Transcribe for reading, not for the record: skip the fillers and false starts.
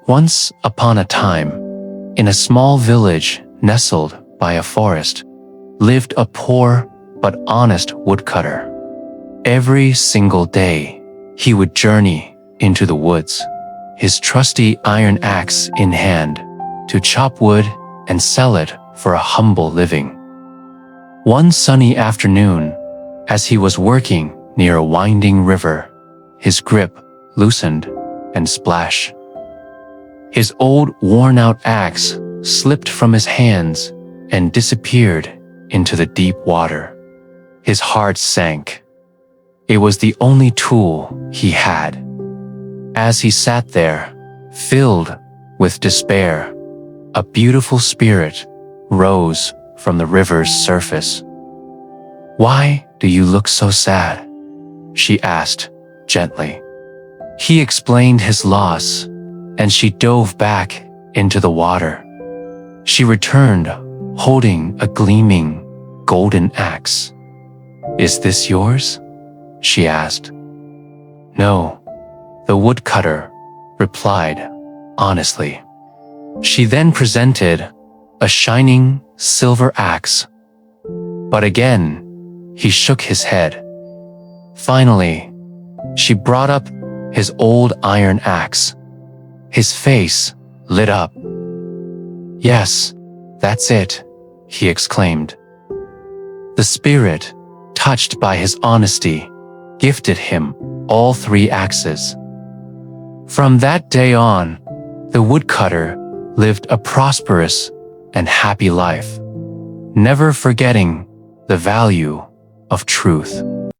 Once upon a time, in a small village nestled by a forest, lived a poor but honest woodcutter. Every single day, he would journey into the woods, his trusty iron axe in hand, to chop wood and sell it for a humble living. One sunny afternoon, as he was working near a winding river, his grip loosened and splash. His old worn-out axe slipped from his hands and disappeared into the deep water. His heart sank. It was the only tool he had. As he sat there, filled with despair, a beautiful spirit rose from the river's surface. "Why do you look so sad?" she asked gently. He explained his loss, and she dove back into the water. She returned holding a gleaming golden axe. "Is this yours?" she asked. "No," the woodcutter replied honestly. She then presented a shining silver axe. But again, he shook his head. Finally, she brought up his old iron axe. His face lit up. "Yes, that's it," he exclaimed. The spirit, touched by his honesty, gifted him all 3 axes. From that day on, the woodcutter lived a prosperous and happy life, never forgetting the value of truth.